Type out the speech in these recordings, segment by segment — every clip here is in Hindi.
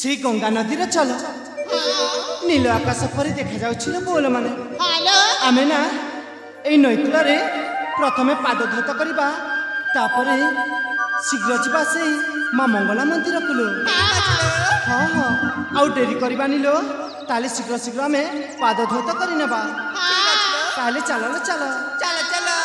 से गंगा नदीर चल नील आकाश पर देखा जाउछि बोल माने आमे ना ए नईकूल प्रथमे पाद धौत करवा तापर शीघ्र जीवा से माँ मंगला मंदिर को हाँ हाँ आउ डेरी करवा नीलो ताले शीघ्र शीघ्र आमे पाद धौत करनेबा ताले चलो चलो चलो चलो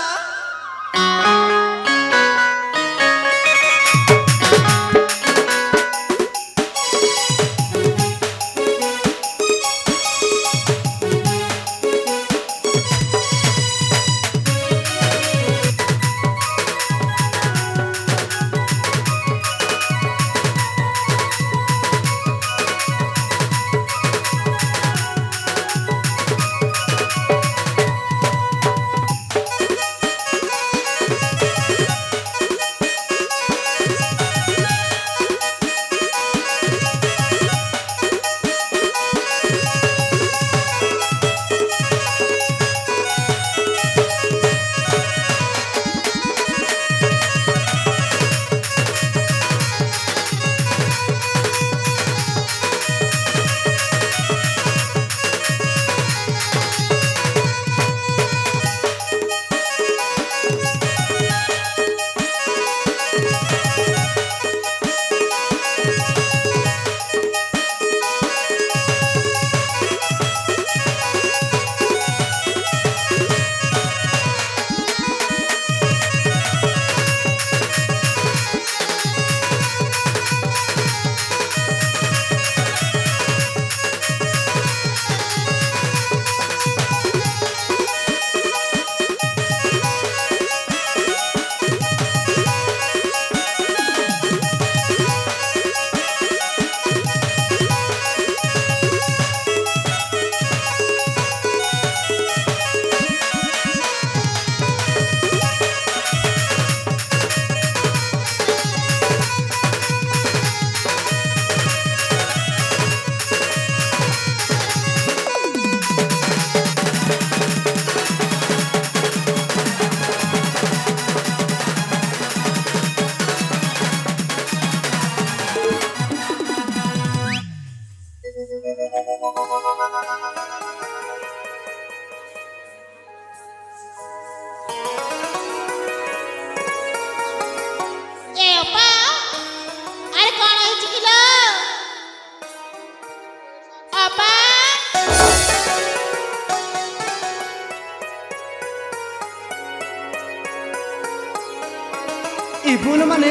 बोल माने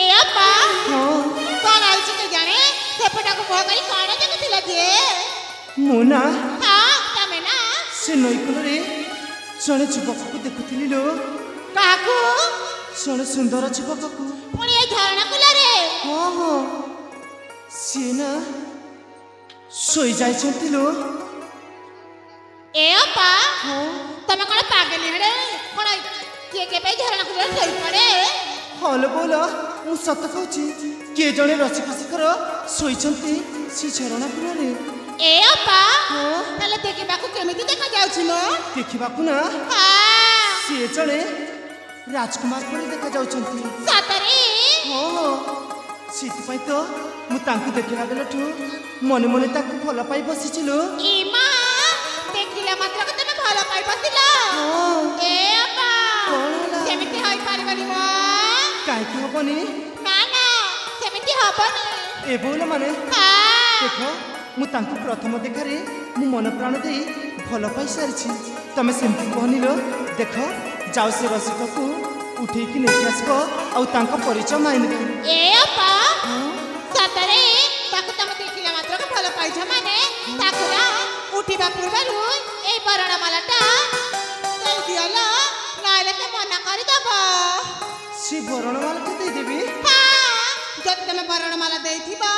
ए अपा कौन आई के जाने सेपटा को भगाई काना देखथिला जे मुना हां तमे ना से नईकूल रे जने युवक को देखुथिली लो काकू जने सुंदर युवक को पुणी ए झरना कुल रे हां हां से ना सोई जाइछंती लो ए अपा तमे कोन पागल हेडे कोन के पे झरना कुल सोई पड़े हलो बोल मु सत कहूची के जने रसिक शिखर सोईछंती से झरना कुल रे ए अपा तले देखिबाकू केमिति देखा जाउछि नो देखिबाकू ना हां से जने राजकुमार परि देखा जाउछंती सतरे हां सीति पई तो मु तांकु देखिला बेलठू मने मने ताकु भल पाई बसिचिलो ई मां देखिला मात्र के तमे भल पाई बसिला ए अपा कोनला केमिति होई पारिबनी मो काहे की हबनी ना ना केमिति हबनी ए बोल माने हां देखो मु तांकु प्रथम देखारे मु मन प्राण देई भल पाई सारिछि तमे सेमति कहनिलो देखो जाओ से रसिक को उठे कि नेकी आसबो आ तांको परिचय माइनबे ए अपा सतरे ताकु तमे देखिला मात्र के भल पाइछ माने ताकु ना उठिबा पूर्वरु ए बरणमालाटा दे दियला नाइले के मना करि दबो से बरणमाला के दे देबी हां जब तमे बरणमाला देइथिबो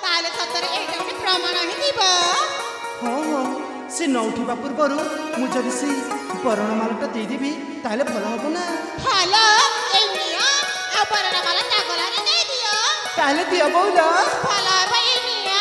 ताले सतरे एटा के प्रमाण हि दिबो हाँ हाँ से न उठा पूर्वर मुझे से बरणमालाटा देदेवी ताले भल हम ना हेलो एनिया आ बरणमाला तागला रे दे दियो ताले दिया बोला भला भाई एनिया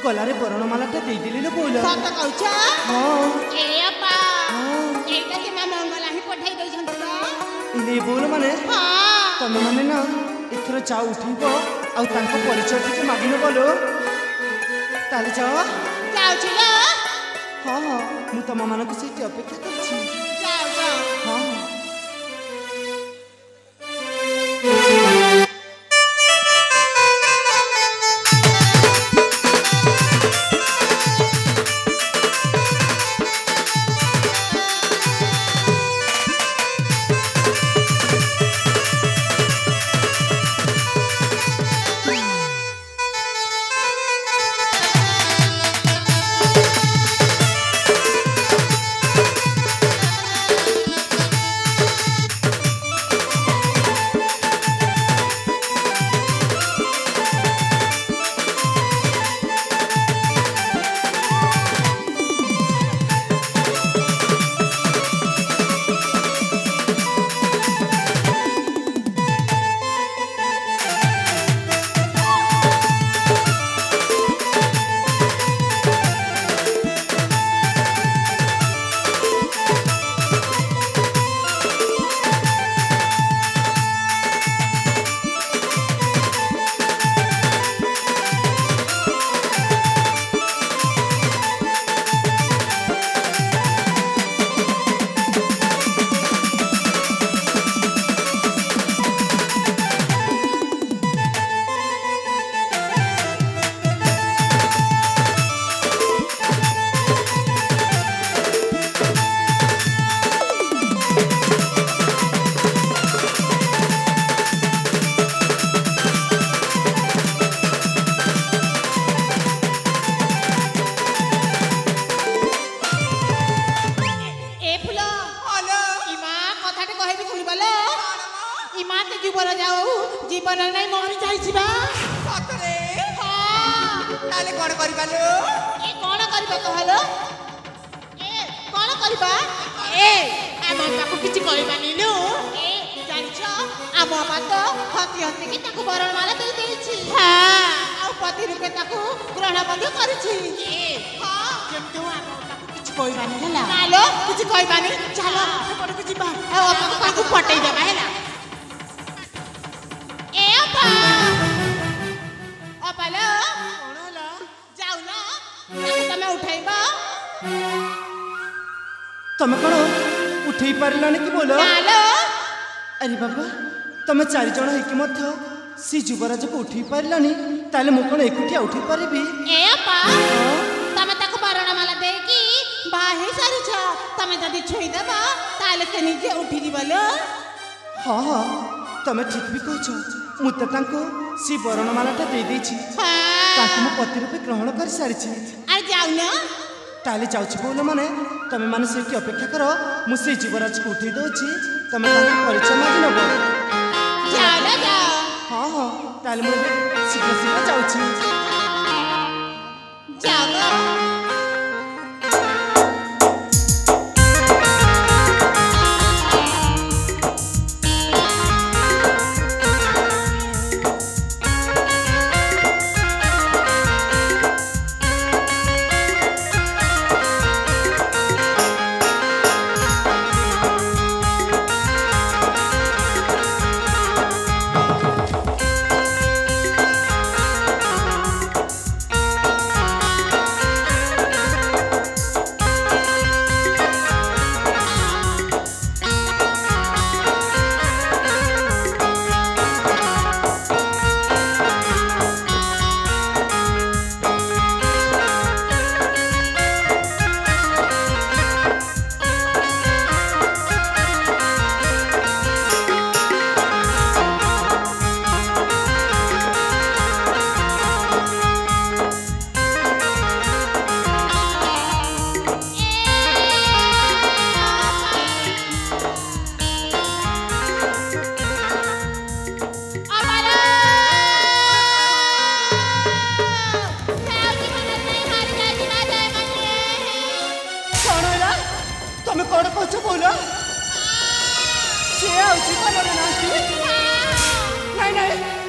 गलारे बरणमालाटा देदेली लो बोल सत कहछ हां ए अपा एटा के मां मंगला ही पठाई दई छन तो इले बोल माने हां तमे माने ना एथरो चा उठिबो आ तांको परिचय टिके मागिनो बोलो ताले जाओ जाऊ छिलो हां हां मु तम मानको सेठी अपेक्षा करछि जाऊ जाऊ हां जीवन नहीं मरी जाइछिबा सतरे हां ताले कोन करिबालो ए कोन करबा कहलो ए कोन करबा ए आमा ताको किछि कहबानी नु ए जानिछ आमा बात हती हती कि ताको बरणमाला देई देइछि हां आ पति रूपे ताको ग्रहण बंद करिछि ए हां केमतो आमा ताको किछि कहबानी हला नालो किछि कहबानी चलो सेपटको जिबा आ आपको ताको पटै देबा हैला ए अपा अपालो कोन हला जाऊ ना ताको तमे उठाइबा तमे कोन उठेई पारिलानी कि बोलो नालो अरे बाबा तमे चारि जण हेकि मध्य सी युवराज को उठेई पारिलानी ताले मु कोन एकुटिया उठेई पारिबी ए अपा तमे ताको बरणमाला देकी बाहे सारी छ तमे जदी छोई देबा ताले से निजे उठी दिबलो हां हां तमे ठीक भी कहछो मु त तांको सी बरणमालाटा दे देछि तांको मु पति रूपे ग्रहण कर सारिछि आ जाऊ ना ताले जाउछि बोलो माने तमे माने सेठी अपेक्षा करो मु से युवराज को उठेई दोछि तमे तांको परिचय मागि नबो जाऊ ना जाऊ हां हां ताले मु शीघ्र शीघ्र जाउछि जाऊ ना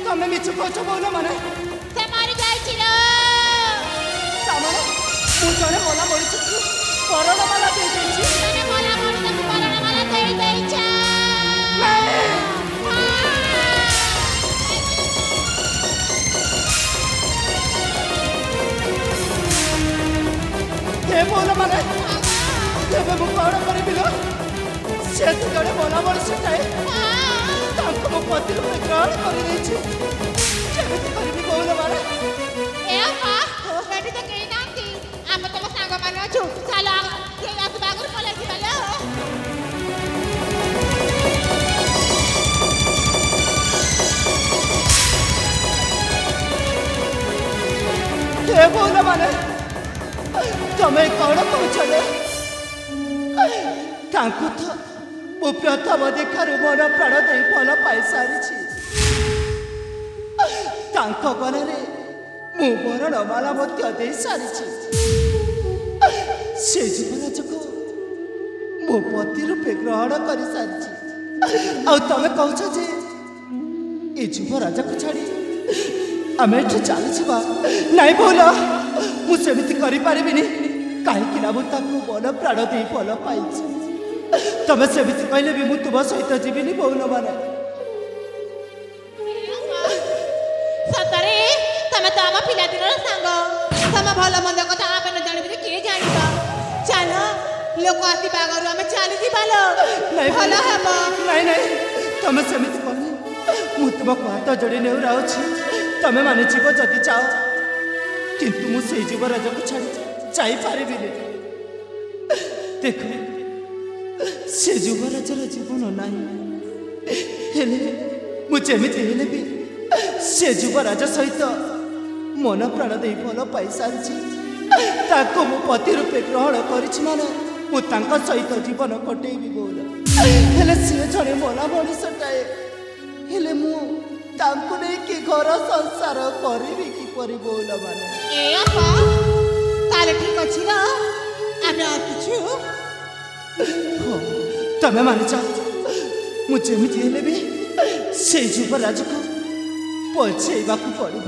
तमे मिछु कोचो बोलो माने से मारी जाई छिलो ରାଜାକୁ ବରଣମାଲା ଦେଇଦେଇଛି। ତମେ ଭଲ ମଣିଷକୁ ବରଣମାଲା ଦେଇଦେଇଛ। ହେ ବୋଲ ମାନେ ଏବେ ମୁଁ କଣ କରିବି ଲୋ? ସେ ତ ଜଣେ ଭଲ ମଣିଷଟାଏ, ତାଙ୍କୁ ମୋ ପତି ରୂପେ ଗ୍ରହଣ କରିଦେଇଛି। କେମିତି କରିବି ବୋଲ ମାନେ? ଏଠି ତ କେହି ନାହାନ୍ତି, ଆମେ ତମ ସାଙ୍ଗମାନେ ଅଛୁ। ଚାଲ କେହି ଆସିବା ଆଗରୁ ପଳେଇଯିବା ଲୋ। ହେ ବୋଲ ମାନେ ତମେ କଣ କହୁଛ ଲୋ? ତାଙ୍କୁ ତ ମୁଁ ପ୍ରଥମ ଦେଖାରୁ ମନ ପ୍ରାଣ ଦେଇ ଭଲ ପାଇସାରିଛି। ତାଙ୍କ ଗଳାରେ ମୁଁ ବରଣମାଲା ମଧ୍ୟ ଦେଇ ସାରିଛି। ସେ ଯୁବରାଜକୁ ମୋ ପତି ରୂପେ ଗ୍ରହଣ କରିସାରିଛି। ଆଉ ତମେ କହୁଛ ଯେ ଏ ଯୁବରାଜକୁ ଛାଡ଼ି ଆମେ ଏଠୁ ଚାଲିଯିବା? ନାଇଁ ବୋଲ, ମୁଁ ସେମିତି କରିପାରିବିନି। କାହିଁକି ନା ମୁଁ ତାକୁ ମନ ପ୍ରାଣ ଦେଇ ଭଲ ପାଇଛି। ତମେ ସେମିତି କହିଲେ ବି ମୁଁ ତୁମ ସହିତ ଯିବିନି ବୋଉଲ ମାନେ। ସତରେ ତମେ ତ ଆମ ପିଲାଦିନର ସାଙ୍ଗ। ତମ ଭଲ ମନ୍ଦ କଥା ଆମେ ନ ଜାଣିବି ଯେ କିଏ ଜାଣିବ? ଚାଲ ଲୋକ ଆସିବା ଆଗରୁ ଆମେ ଚାଲିଯିବା ଲୋ, ଭଲ ହେବ। ନାଇଁ ନାଇଁ, ତମେ ସେମିତି କହିଲେ ମୁଁ ତୁମକୁ ହାତ ଯୋଡ଼ି ନେଉରାଉଛି। ତମେ ମାନେ ଯିବ ଯଦି ଯାଅ, କିନ୍ତୁ ମୁଁ ସେଇ ଯୁବରାଜକୁ ଛାଡ଼ି ଯାଇପାରିବିନି। ଦେଖ, ସେ ଯୁବରାଜର ଜୀବନ ନାହିଁ, ହେଲେ ମୁଁ ଯେମିତି ହେଲେ ବି ସେ ଯୁବରାଜ ସହିତ ମନ ପ୍ରାଣ ଦେଇ ଭଲ ପାଇସାରିଛି। ତାକୁ ମୁଁ ପତି ରୂପେ ଗ୍ରହଣ କରିଛି ମାନେ ମୁଁ ତାଙ୍କ ସହିତ ଜୀବନ କଟେଇବି ବୋଲ। ହେଲେ ସିଏ ଜଣେ ମଲା ମଣିଷଟାଏ, ହେଲେ ମୁଁ ତାଙ୍କୁ ନେଇକି ଘର ସଂସାର କରିବି କିପରି ବୋଲ ମାନେ? ତାହେଲେ ଠିକ ଅଛି ନା, ଆମେ ଆସିଛୁ। ତମେ ମାନେ ଚାଲ, ମୁଁ ଯେମିତି ହେଲେ ବି ସେଇ ଯୁବରାଜକୁ ପଛେଇବାକୁ ପଡ଼ିବ।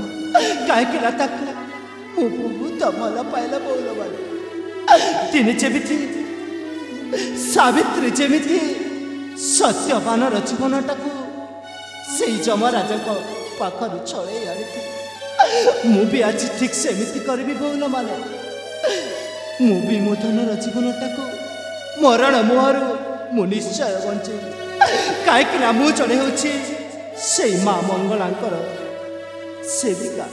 କାହିଁକି ନା ତାକୁ ମୁଁ ବହୁତ ଭଲ ପାଇଲା ବୋଲ ମାନେ। ଦିନେ ଯେମିତି ସାବିତ୍ରୀ ଯେମିତି ସତ୍ୟବାନର ଜୀବନଟାକୁ ସେଇ ଯମରାଜଙ୍କ ପାଖରୁ ଛଡ଼େଇ ଆଣିଥିଲି, ମୁଁ ବି ଆଜି ଠିକ ସେମିତି କରିବି ବୋଲ ମାନେ। ମୁଁ ବି ମୋ ଧନର ଜୀବନଟାକୁ ମରଣ ମୁହଁରୁ ମୁଁ ନିଶ୍ଚୟ ବଞ୍ଚେଇବି। କାହିଁକି ନା ମୁଁ ଜଣେ ହେଉଛି ସେଇ ମା ମଙ୍ଗଳାଙ୍କର ସେବିକା।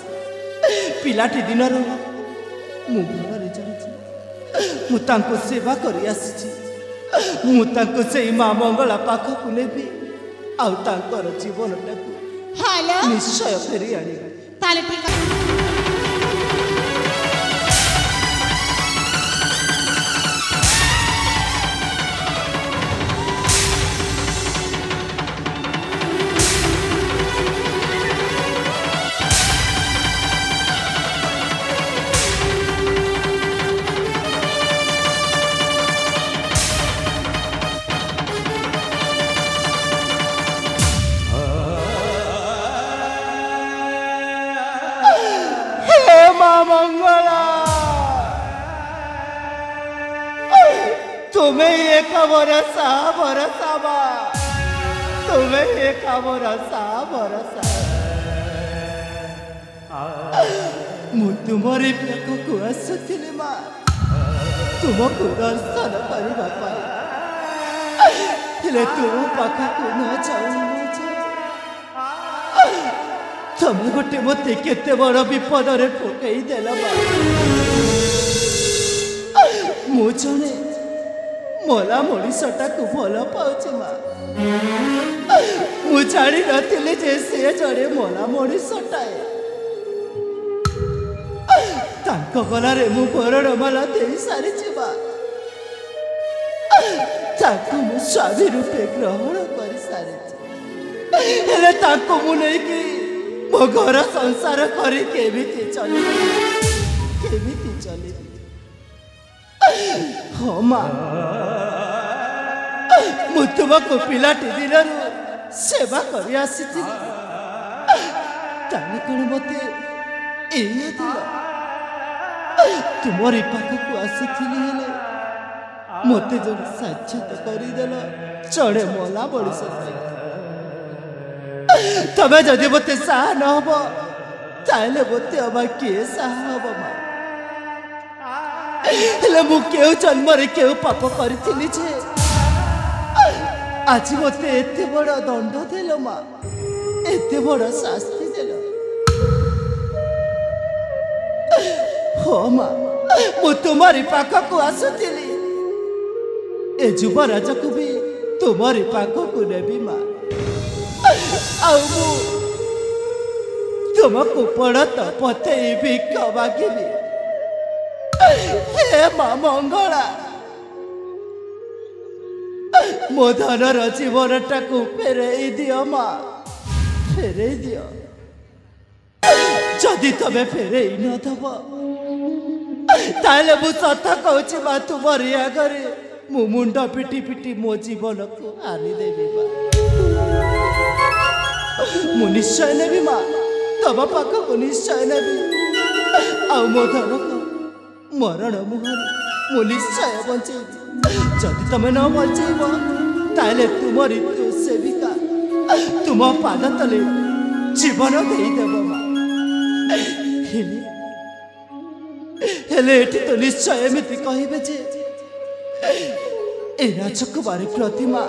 ପିଲାଟି ଦିନରୁ ମୁଁ ଭଲରେ ଜାଣିଛି, ମୁଁ ତାଙ୍କୁ ସେବା କରି ଆସିଛି। ମୁଁ ତାଙ୍କୁ ସେଇ ମା ମଙ୍ଗଳା ପାଖକୁ ନେବି, ଆଉ ତାଙ୍କର ଜୀବନଟାକୁ ନିଶ୍ଚୟ ଫେରି ଆଣିବି। ତାହେଲେ ଠିକ ଅଛି। मंगला तुम्हें एक भरोसा भरोसा बा, तुम्हें एक भरोसा भरोसा। मु तुम्हारे पाखकु आसुथिली मा, तुमको दर्शन करबा पाई, हेले तुम पाखकु न जाऊ तमे गोटे मत केते बड़ विपद रे पकई देला बा। मु जने मला मनीषटा को भल पाउछ मा, मु जानी नथिले जे से जड़े मला मनीषटाए। तांको गलारे मु बरणमाला देई सारिछि बा, ताको मु स्वामी रूपे ग्रहण करि सारिछि। हेले ताको मु नै कि मो घर संसार करी केमिति चलिबी, केमिति चलिबी? हाँ माँ, मु तुमको पिलाटी दिन सेवा करी आसीथिली, ताने कण मते एया दिला तुमरी पाखक आसुथिली हेले मते जो साक्षात करदेल चढ़े मला बड़ी तबे जदि मते साह न हब ताले मते अबा किए साह हब मा हेले मु केउ जन्म रे केउ पाप करिथिली जे आज मते एते बड़ दंड देलो मा एते बड़ शास्ति देलो हो मा मु तुम्हारी पाखक आसुथिली ए युवराज को भी तुम्हारी पाखक नेबी मा आउ तुमको पड़त पते भिक्ष मागिबी हे माँ मंगला मो धनर जीवनटा को फेरे दियो माँ फेरे दियो जदि तमे फेरे न दब ताले मु सत कहूची माँ तुमरी आगरे मु मुंड पिटी पिटी मो जीवन को हारी देवी मु निश्चय नेबी माँ तब पाख को निश्चय नेबी आ मो धन को मरण मुहर मु निश्चय बंचेबी जदि तमे न बंचेब ताले तुमरी तो सेविका तुम पाद तले जीवन देदेव माँ हेले एटी तो निश्चय एमती कहबे जे ए राजकुमारी प्रतिमा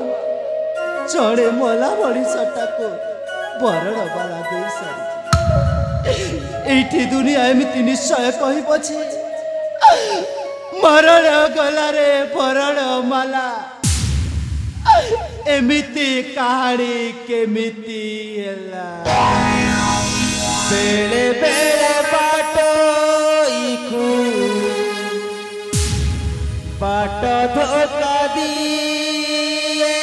चढ़े मला बड़ी सटा को बरण बाला दे सारी एठी दुनिया एमती निश्चय कहब जे मरण गला रे बरण माला एमिति कहानी केमिति हैला बेले बेले बाटो इकु बाट धोका दिए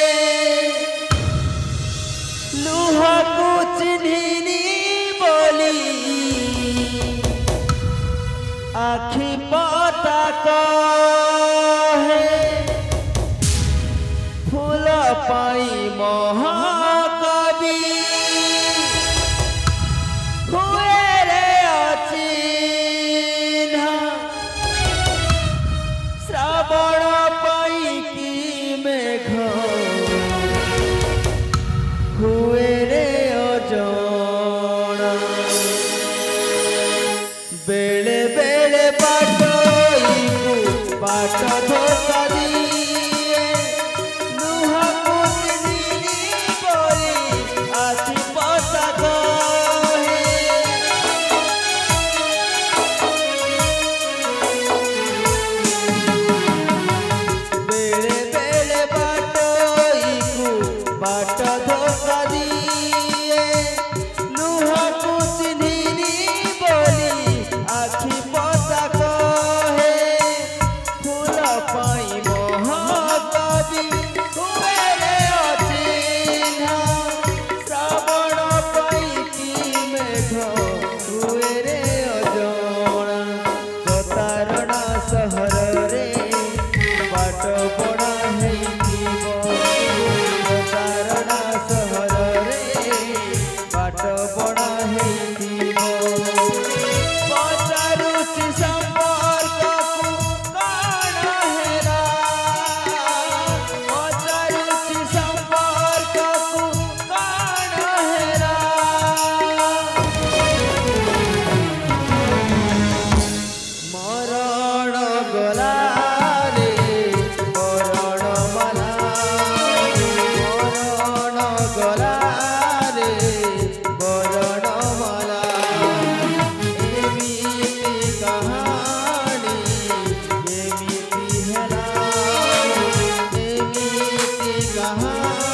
लुह को चिन्हिनी बोली आखि पता कहे फूल पाई महाकवि हुए रे अचिन्ह श्रावण पाई की मेघ हुए रे अजण बेले बेले बाट बाट धोका दिए लुह को चिन्हिनी बोली आखि पता कहे बेले बेले बाट बाट धोका दिए लुह को चिन्हिनी बोली आखि पता कहे फूल पाई महाकवि हुए रे अचिन्ह श्रावण पाई की मेघ हुए रे अजण प्रतारणा सहर रे बाट बड़ा हेइथिबो प्रतारणा सहर रे बाट बड़ा हेइथिबो पचारुचि संपर्क को काण हेरा पचारुचि संपर्क को काण हेरा मरण गला रे बरण माला मरण गला रे बरण माला एमिति कहानी एमिति हेला एमिति कहानी